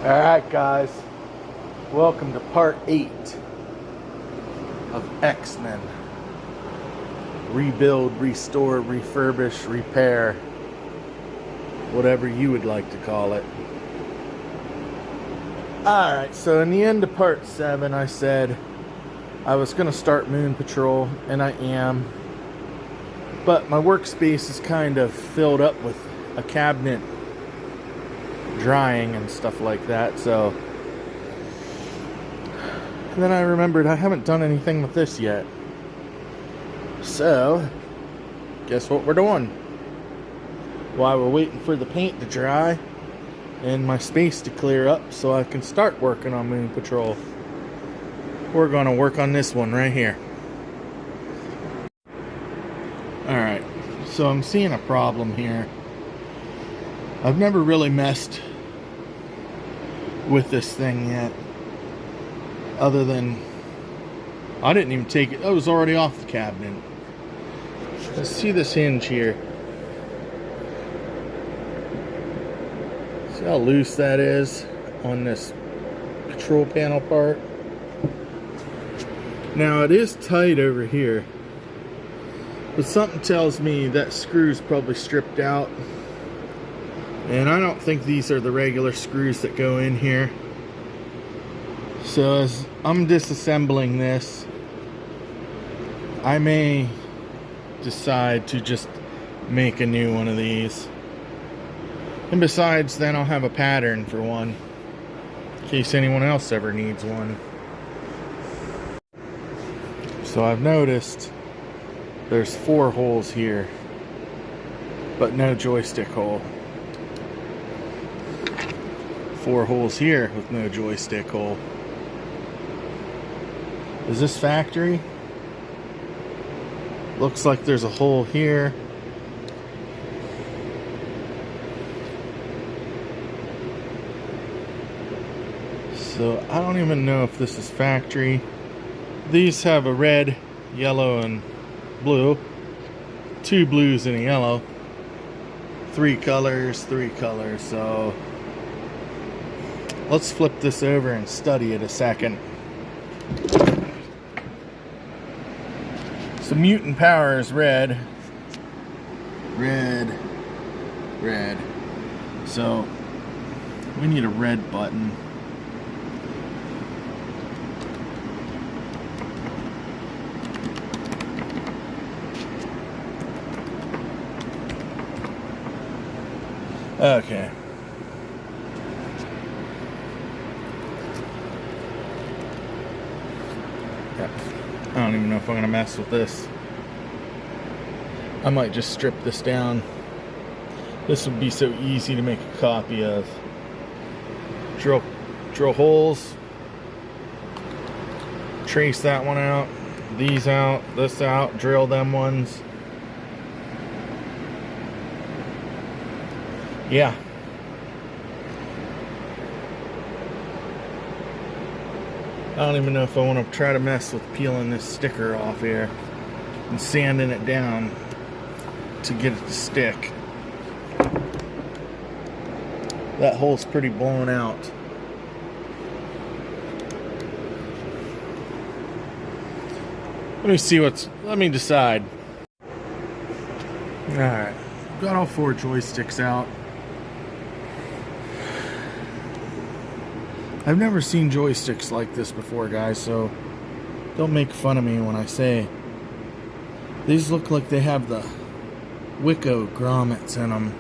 Alright guys, welcome to part 8 of X-Men. Rebuild, restore, refurbish, repair, whatever you would like to call it. Alright, so in the end of part 7 I said I was going to start Moon Patrol, and I am. But my workspace is kind of filled up with a cabinet drying and stuff like that, so and then I remembered I haven't done anything with this yet, so guess what we're doing while we're waiting for the paint to dry and my space to clear up so I can start working on Moon Patrol. We're going to work on this one right here. Alright, so I'm seeing a problem here. I've never really messed with this thing yet, other than I didn't even take it. I was already off the cabinet. Let's see this hinge here. See how loose that is on this control panel part. Now it is tight over here, but something tells me that screw's probably stripped out. And I don't think these are the regular screws that go in here. So as I'm disassembling this, I may decide to just make a new one of these. And besides, then I'll have a pattern for one, in case anyone else ever needs one. So I've noticed there's 4 holes here, but no joystick hole. 4 holes here with no joystick hole. Is this factory? Looks like there's a hole here. So I don't even know if this is factory. These have a red, yellow, and blue. 2 blues and a yellow. 3 colors, so let's flip this over and study it a second. So mutant power is red. Red. So we need a red button. Okay. I don't even know if I'm going to mess with this. I might just strip this down. This would be so easy to make a copy of. Drill holes. Trace that one out. These out. This out. Drill them ones. Yeah. I don't even know if I want to try to mess with peeling this sticker off here and sanding it down to get it to stick. That hole's pretty blown out. Let me decide. Alright, got all 4 joysticks out. I've never seen joysticks like this before, guys, so don't make fun of me when I say these look like they have the Wiko grommets in them,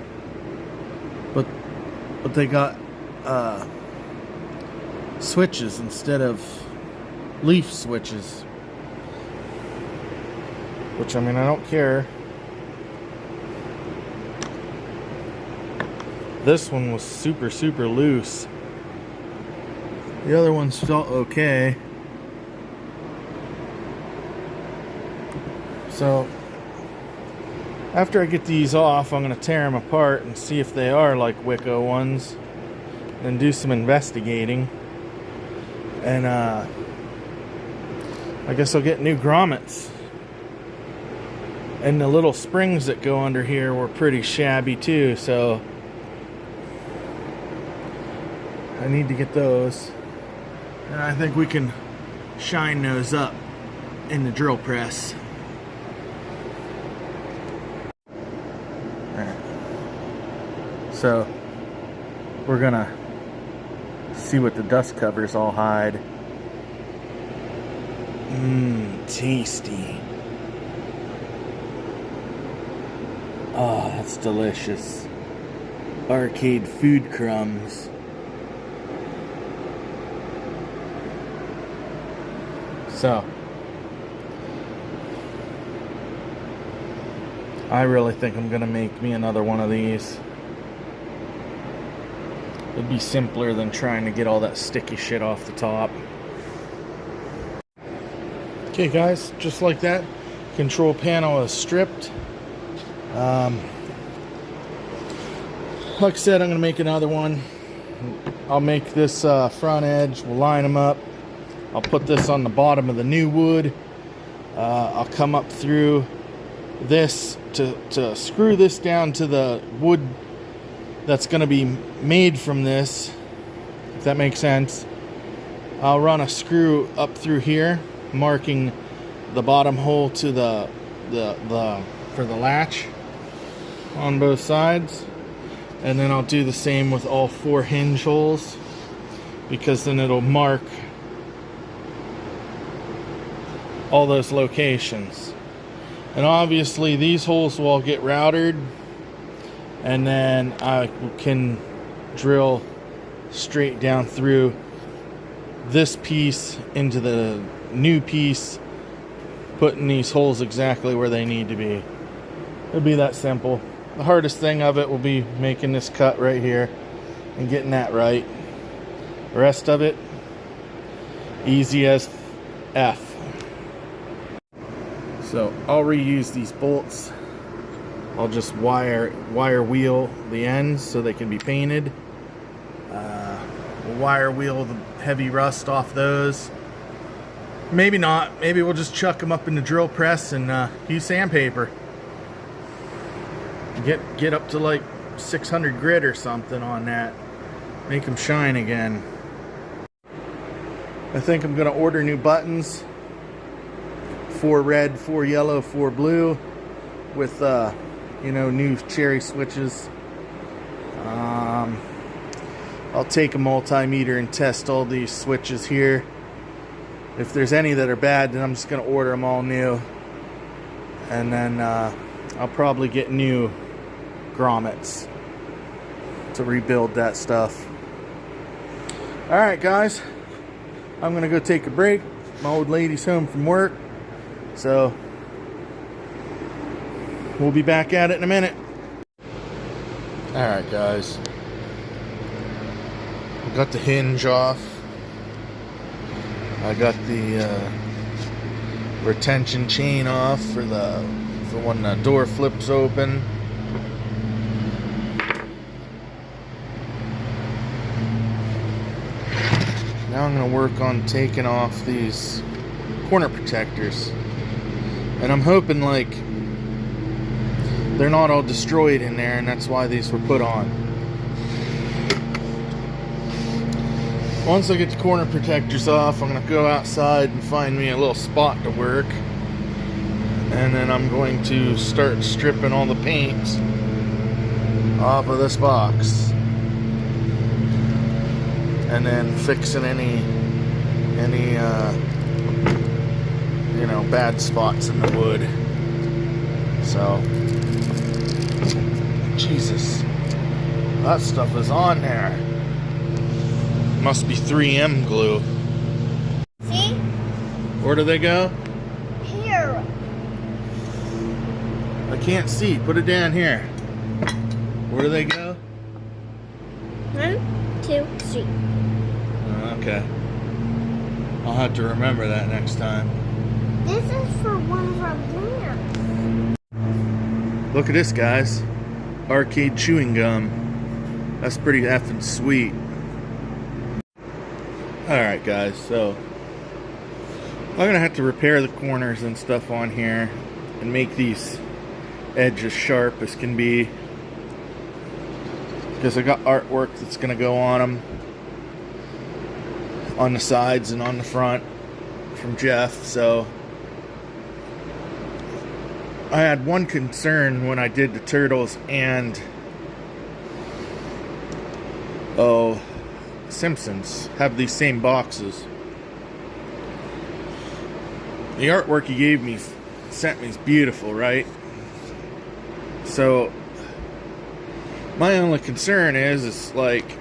but they got switches instead of leaf switches, which, I mean, I don't care. This one was super loose. The other ones felt okay. So after I get these off, I'm going to tear them apart and see if they are like Wiko ones, and do some investigating. And I guess I'll get new grommets. And the little springs that go under here were pretty shabby too, so I need to get those. And I think we can shine those up in the drill press. Alright. So we're gonna see what the dust covers all hide. Tasty. Oh, that's delicious. Arcade food crumbs. So, I really think I'm gonna make me another one of these. It'd be simpler than trying to get all that sticky shit off the top. Okay guys, just like that, control panel is stripped. Like I said, I'm gonna make another one. I'll make this front edge, we'll line them up. I'll put this on the bottom of the new wood. I'll come up through this to screw this down to the wood that's going to be made from this, if that makes sense. I'll run a screw up through here, marking the bottom hole to the for the latch on both sides, and then I'll do the same with all 4 hinge holes, because then it'll mark all those locations. And obviously these holes will all get routed, and then I can drill straight down through this piece into the new piece, putting these holes exactly where they need to be. It'll be that simple. The hardest thing of it will be making this cut right here and getting that right. The rest of it, easy as F. So I'll reuse these bolts. I'll just wire wheel the ends so they can be painted. We'll wire wheel the heavy rust off those. Maybe not. Maybe we'll just chuck them up in the drill press and use sandpaper. Get up to like 600 grit or something on that. Make them shine again. I think I'm gonna order new buttons. 4 red, 4 yellow, 4 blue, with you know, new cherry switches. I'll take a multimeter and test all these switches here. If there's any that are bad, then I'm just gonna order them all new, and then I'll probably get new grommets to rebuild that stuff. Alright guys, I'm gonna go take a break. My old lady's home from work, so we'll be back at it in a minute. Alright guys, I got the hinge off. I got the retention chain off for when the door flips open. Now I'm going to work on taking off these corner protectors. And I'm hoping like they're not all destroyed in there, and that's why these were put on. Once I get the corner protectors off, I'm going to go outside and find me a little spot to work. And then I'm going to start stripping all the paint off of this box. And then fixing any you know, bad spots in the wood. So, Jesus, that stuff is on there. Must be 3M glue. See? Where do they go? Here. I can't see. Put it down here. Where do they go? 1, 2, 3. Okay. I'll have to remember that next time. This is for one of our lamps. Look at this, guys. Arcade chewing gum. That's pretty effing sweet. Alright guys, so I'm gonna have to repair the corners and stuff on here and make these edges sharp as can be, because I got artwork that's gonna go on them. on the sides and on the front from Jeff. So I had one concern when I did the turtles and Simpsons have these same boxes. The artwork he gave me, sent me, is beautiful, right? So my only concern is like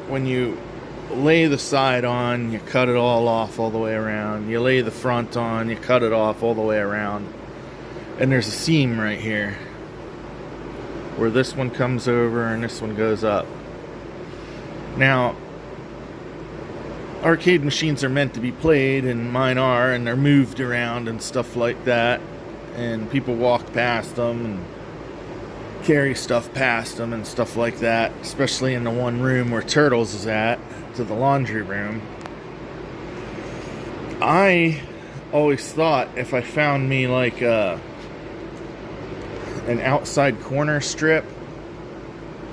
when you lay the side on, you cut it all off all the way around. You lay the front on, you cut it off all the way around. And there's a seam right here where this one comes over and this one goes up. Now, arcade machines are meant to be played, and mine are, and they're moved around and stuff like that. And people walk past them and carry stuff past them and stuff like that, especially in the one room where Turtles is at, to the laundry room. I always thought if I found me like an outside corner strip,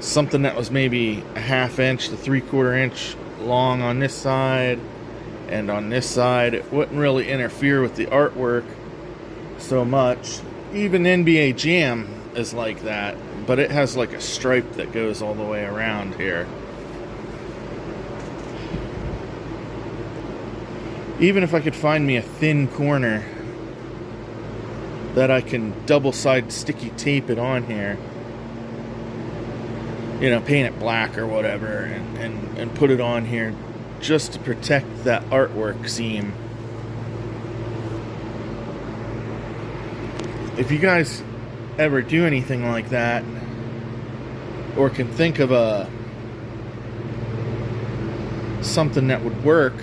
something that was maybe a 1/2 inch to 3/4 inch long on this side and on this side, it wouldn't really interfere with the artwork so much. Even NBA Jam is like that, but it has like a stripe that goes all the way around here. Even if I could find me a thin corner that I can double-side sticky tape it on here, you know, paint it black or whatever, and put it on here just to protect that artwork seam. If you guys ever do anything like that, or can think of something that would work,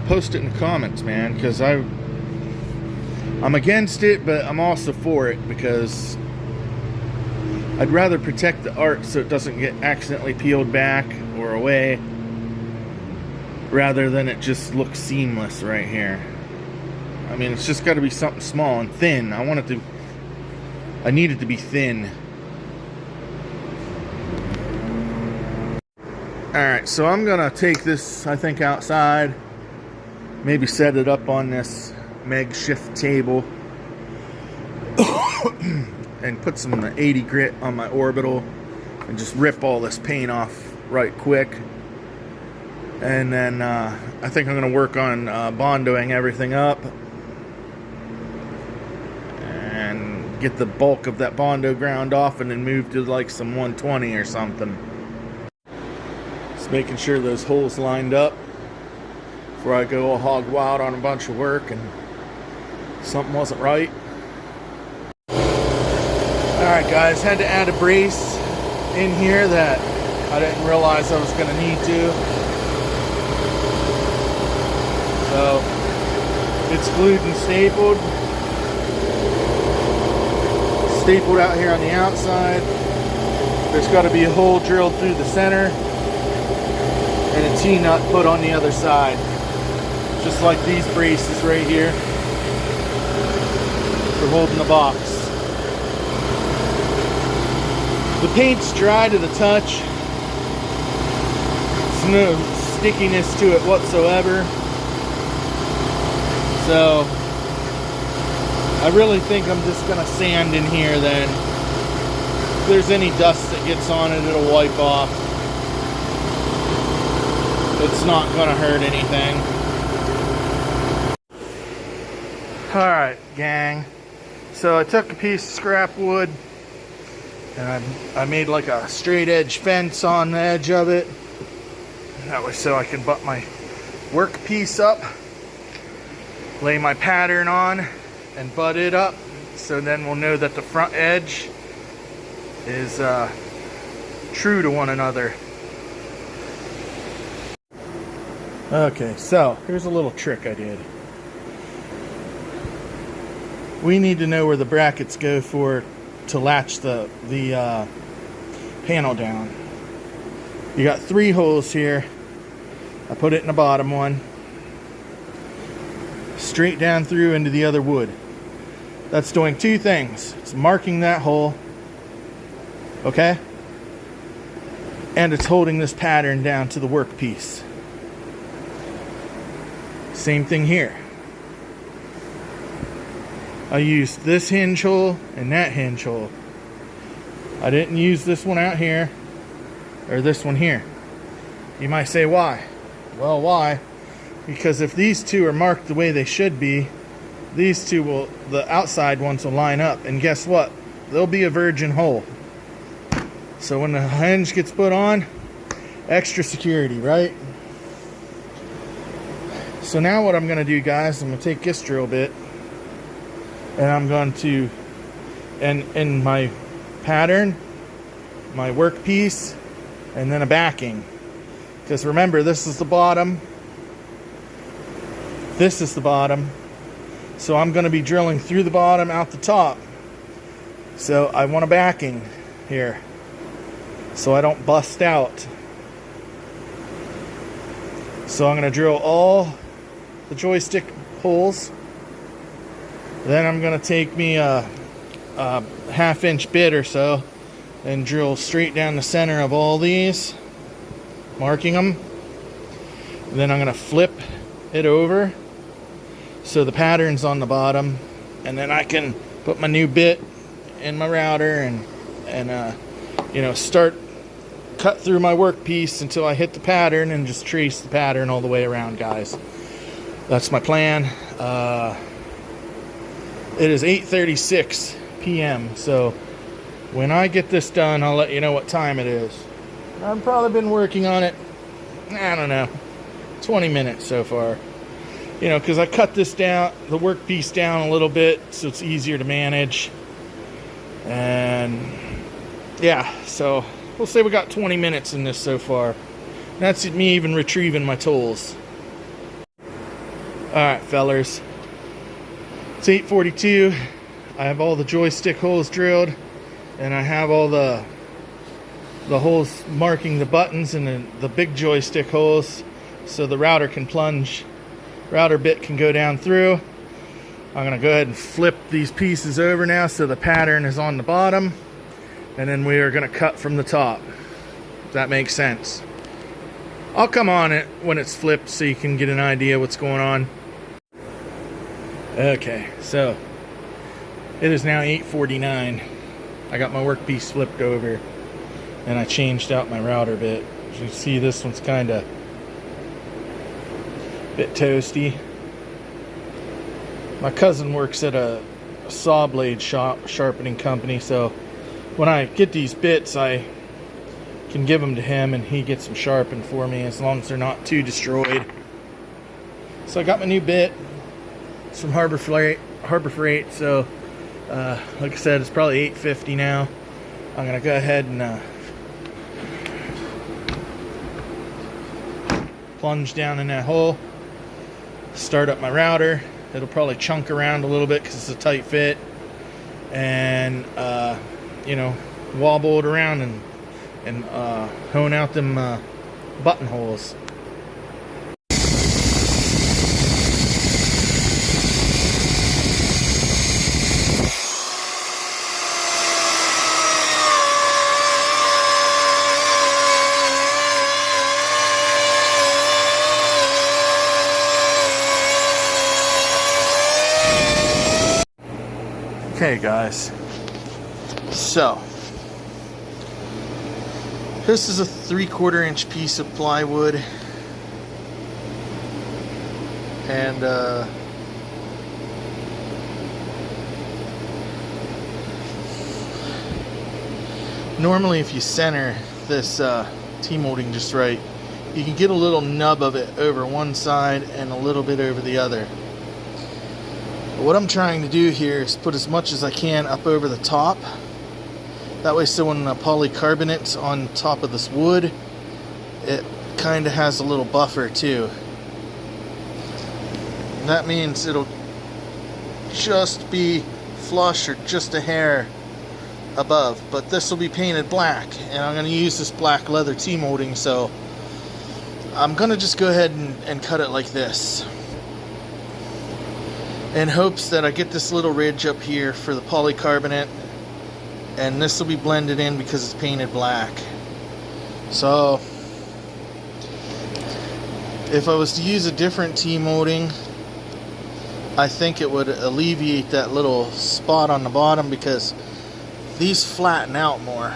post it in the comments, man, because I'm against it, but I'm also for it, because I'd rather protect the art so it doesn't get accidentally peeled back or away, rather than it just looks seamless right here. I mean, it's just got to be something small and thin. I need it to be thin. Alright, so I'm gonna take this, I think, outside, maybe set it up on this makeshift table, and put some 80 grit on my orbital and just rip all this paint off right quick. And then I think I'm going to work on bondoing everything up and get the bulk of that bondo ground off, and then move to like some 120 or something. Just making sure those holes lined up before I go all hog wild on a bunch of work and something wasn't right. Alright guys, had to add a brace in here that I didn't realize I was going to need to. So, it's glued and stapled. Stapled out here on the outside. There's got to be a hole drilled through the center, and a T-nut put on the other side. Just like these braces right here for holding the box. The paint's dry to the touch. There's no stickiness to it whatsoever. So I really think I'm just gonna sand in here then. If there's any dust that gets on it, it'll wipe off. It's not gonna hurt anything. Alright, gang. So I took a piece of scrap wood and I made like a straight edge fence on the edge of it. That way so I can butt my work piece up, lay my pattern on, and butt it up, so then we'll know that the front edge is true to one another. Okay, so here's a little trick I did. We need to know where the brackets go for to latch the panel down. You got 3 holes here. I put it in the bottom one, straight down through into the other wood. That's doing 2 things. It's marking that hole, okay? And it's holding this pattern down to the workpiece. Same thing here. I used this hinge hole and that hinge hole. I didn't use this one out here or this one here. You might say why? Well, why? Because if these two are marked the way they should be, these two will, the outside ones will line up, and guess what? There'll be a virgin hole. So when the hinge gets put on, extra security, right? So now what I'm going to do, guys, I'm going to take this drill bit and I'm going to, in my pattern, my workpiece, and then a backing. Because remember, this is the bottom. This is the bottom. So I'm going to be drilling through the bottom, out the top. So I want a backing here, so I don't bust out. So I'm going to drill all the joystick holes. Then I'm going to take me a half-inch bit or so and drill straight down the center of all these, marking them. And then I'm going to flip it over so the pattern's on the bottom, and then I can put my new bit in my router and you know, cut through my workpiece until I hit the pattern and just trace the pattern all the way around, guys. That's my plan. It is 8:36 p.m. so when I get this done, I'll let you know what time it is. I've probably been working on it, I don't know, 20 minutes so far. You know, because I cut this down, the workpiece down a little bit so it's easier to manage. And yeah, so we'll say we got 20 minutes in this so far. That's me even retrieving my tools. Alright, fellers. It's 8:42. I have all the joystick holes drilled, and I have all the holes marking the buttons and the big joystick holes so the router can plunge. Router bit can go down through. I'm going to go ahead and flip these pieces over now so the pattern is on the bottom, and then we are going to cut from the top. If that makes sense. I'll come on it when it's flipped so you can get an idea what's going on. Okay, so it is now 8:49. I got my workpiece flipped over and I changed out my router bit. As you see, this one's kind of bit toasty. My cousin works at a saw blade sharpening company, so when I get these bits I can give them to him and he gets them sharpened for me as long as they're not too destroyed. So I got my new bit. It's from Harbor Freight, so like I said, it's probably 8:50 now. I'm gonna go ahead and plunge down in that hole, start up my router. It'll probably chunk around a little bit because it's a tight fit, and you know, wobble it around and hone out them buttonholes. Okay, guys, so this is a 3/4 inch piece of plywood, and normally if you center this T-molding just right, you can get a little nub of it over one side and a little bit over the other. What I'm trying to do here is put as much as I can up over the top. That way, so when the polycarbonate's on top of this wood, it kind of has a little buffer too. And that means it'll just be flush or just a hair above. But this will be painted black, and I'm going to use this black leather T-molding, so I'm going to just go ahead and cut it like this, in hopes that I get this little ridge up here for the polycarbonate, and this will be blended in because it's painted black. So If I was to use a different T-molding, I think it would alleviate that little spot on the bottom because these flatten out more.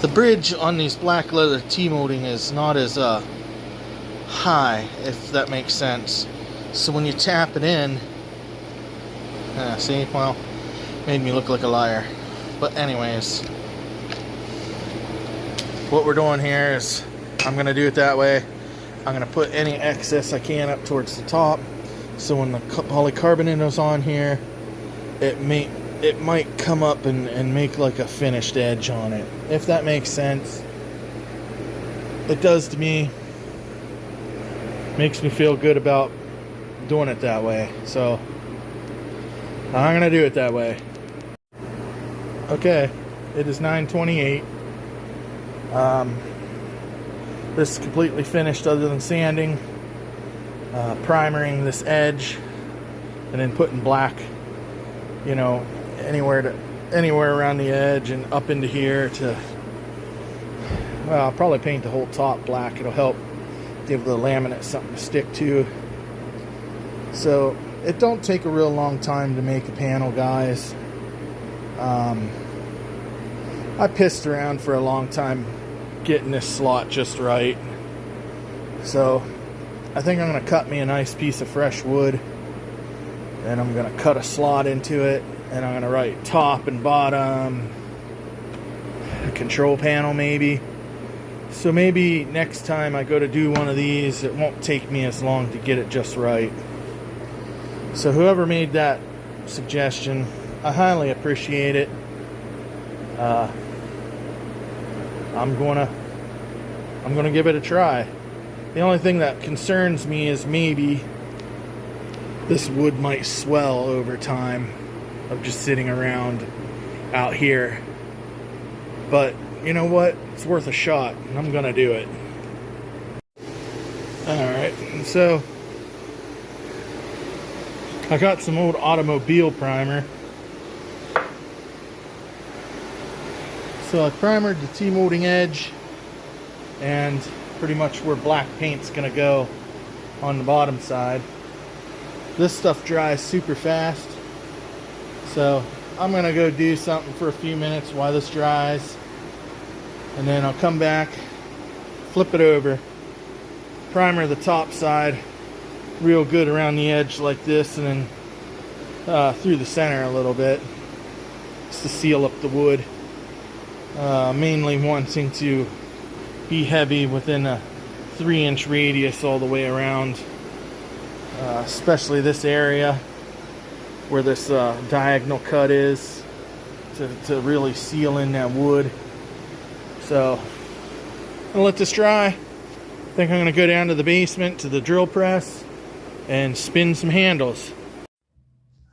The bridge on these black leather T-molding is not as high, if that makes sense. So when you tap it in, see, well, made me look like a liar. But anyways, what we're doing here is I'm going to do it that way. I'm going to put any excess I can up towards the top. So when the polycarbonate is on here, it might come up and make like a finished edge on it. If that makes sense. It does to me. Makes me feel good about doing it that way. So I'm going to do it that way. Okay, it is 9:28. This is completely finished other than sanding, primering this edge, and then putting black, you know, anywhere around the edge and up into here to, well, I'll probably paint the whole top black. It'll help give the laminate something to stick to. So it don't take a real long time to make a panel, guys. I pissed around for a long time getting this slot just right. So I think I'm going to cut me a nice piece of fresh wood, and I'm going to cut a slot into it, and I'm going to write top and bottom, a control panel maybe. So maybe next time I go to do one of these, it won't take me as long to get it just right. So whoever made that suggestion, I highly appreciate it. I'm gonna give it a try. The only thing that concerns me is maybe this wood might swell over time of just sitting around out here. But you know what? It's worth a shot, and I'm gonna do it. Alright, so I got some old automobile primer. So I primered the T-molding edge and pretty much where black paint's gonna go on the bottom side. This stuff dries super fast, so I'm gonna go do something for a few minutes while this dries, and then I'll come back, flip it over, primer the top side real good around the edge like this, and then through the center a little bit just to seal up the wood. Mainly wanting to be heavy within a 3-inch radius all the way around, especially this area where this diagonal cut is, to really seal in that wood. So I'm gonna let this dry. I think I'm gonna go down to the basement to the drill press and spin some handles.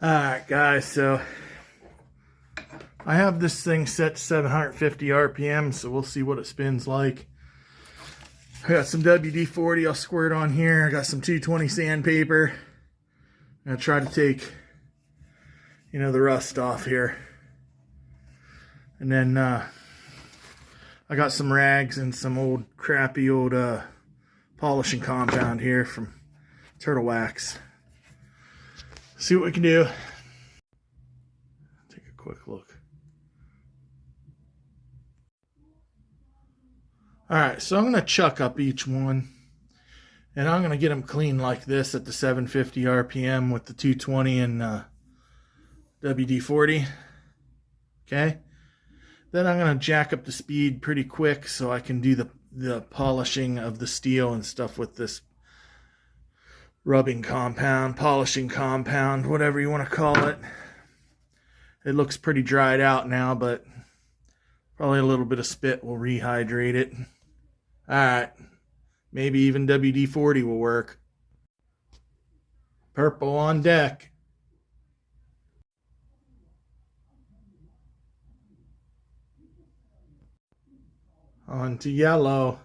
Alright guys, so I have this thing set to 750 RPM, so we'll see what it spins like. I got some WD-40 I'll squirt on here. I got some 220 sandpaper. I'm gonna try to take, you know, the rust off here. And then I got some rags and some old crappy old polishing compound here from Turtle Wax. See what we can do. Take a quick look. Alright, so I'm going to chuck up each one, and I'm going to get them clean like this at the 750 RPM with the 220 and WD-40. Okay? Then I'm going to jack up the speed pretty quick so I can do the polishing of the steel and stuff with this rubbing compound, polishing compound, whatever you want to call it. It looks pretty dried out now, but probably a little bit of spit will rehydrate it. Alright, maybe even WD-40 will work. Purple on deck. On to yellow.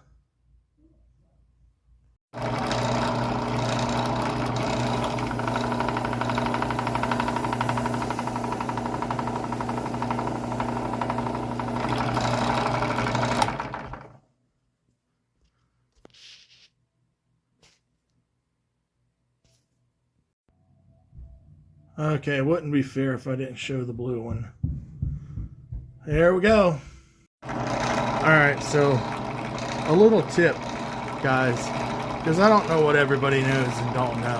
Okay, it wouldn't be fair if I didn't show the blue one. There we go. Alright, so a little tip, guys, because I don't know what everybody knows and don't know.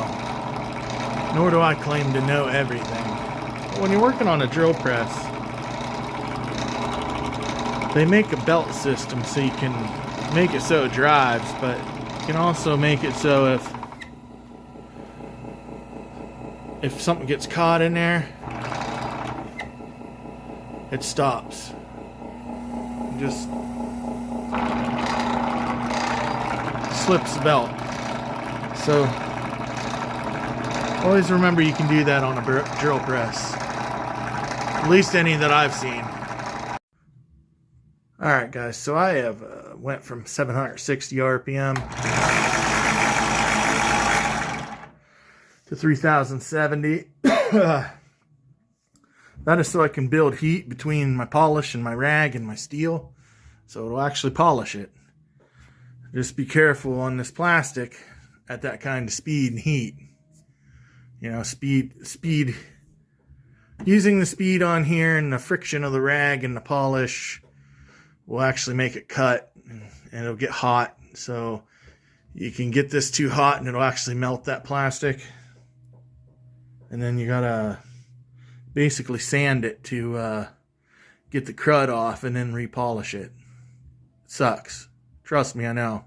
Nor do I claim to know everything. But when you're working on a drill press, they make a belt system so you can make it so it drives, but you can also make it so if something gets caught in there, it stops. Just slips the belt. So always remember you can do that on a drill press. At least any that I've seen. Alright guys, so I have went from 760 RPM to 3070. That is so I can build heat between my polish and my rag and my steel, so it'll actually polish it. Just be careful on this plastic at that kind of speed and heat. You know, speed. Using the speed on here and the friction of the rag and the polish will actually make it cut, and it'll get hot. So you can get this too hot and it'll actually melt that plastic. And then you gotta basically sand it to get the crud off and then repolish it. It sucks. Trust me, I know.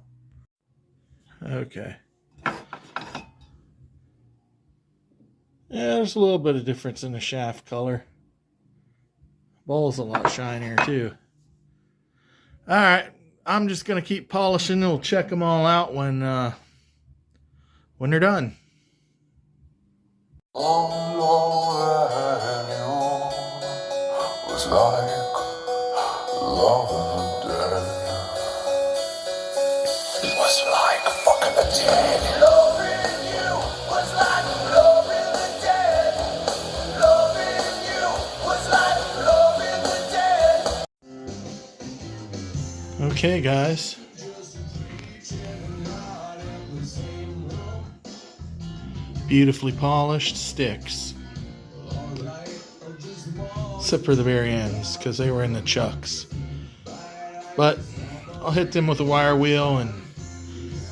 Okay. Yeah, there's a little bit of difference in the shaft color. Ball's a lot shinier too. Alright, I'm just going to keep polishing and we'll check them all out when they're done. All I knew was like love of the dead. It was like fucking the dead. Loving you was like loving the dead. Loving you was like loving the dead. Okay, guys. Beautifully polished sticks. Except for the very ends, because they were in the chucks. But I'll hit them with a wire wheel and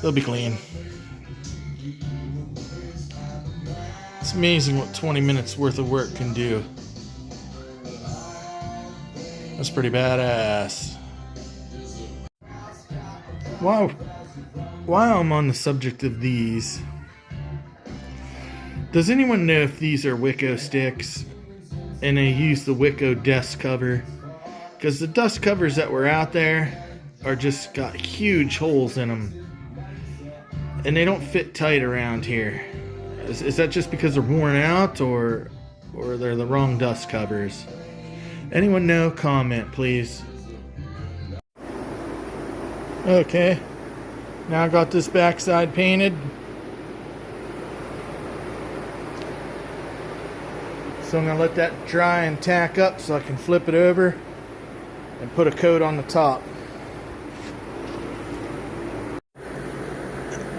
they'll be clean. It's amazing what 20 minutes worth of work can do. That's pretty badass. Wow. While I'm on the subject of these, does anyone know if these are Wiko sticks and they use the Wiko dust cover? Because the dust covers that were out there are just got huge holes in them and they don't fit tight around here. Is that just because they're worn out, or they're the wrong dust covers? Anyone know? Comment, please. Okay, now I got this backside painted. So I'm going to let that dry and tack up so I can flip it over and put a coat on the top.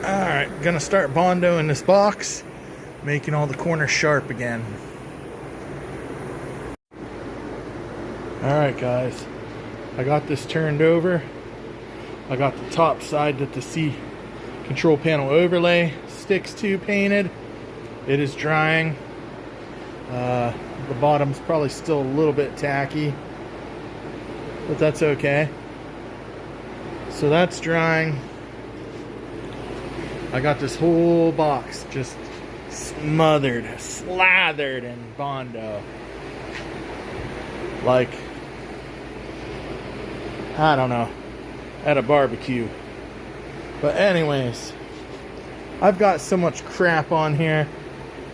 Alright, going to start Bondo in this box, making all the corners sharp again. Alright guys, I got this turned over. I got the top side that the C control panel overlay sticks to painted. It is drying. The bottom's probably still a little bit tacky, but that's okay. So that's drying. I got this whole box just smothered, slathered in Bondo. Like, I don't know, at a barbecue. But anyways, I've got so much crap on here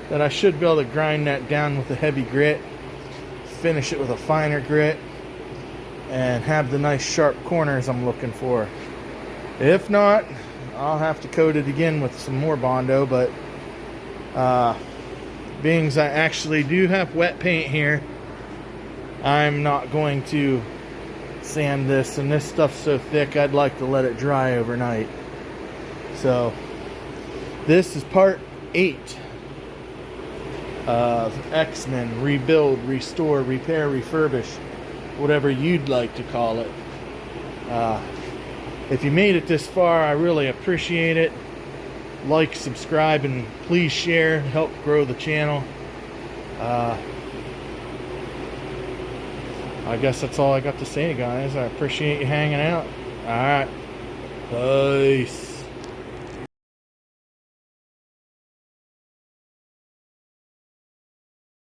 that I should be able to grind that down with a heavy grit, finish it with a finer grit, and have the nice sharp corners I'm looking for. If not, I'll have to coat it again with some more Bondo, but being as I actually do have wet paint here, I'm not going to sand this, and this stuff's so thick I'd like to let it dry overnight. So this is part 8 X-Men, rebuild, restore, repair, refurbish, whatever you'd like to call it. If you made it this far, I really appreciate it. Like, subscribe, and please share, help grow the channel. I guess that's all I got to say, guys. I appreciate you hanging out. Alright. Peace.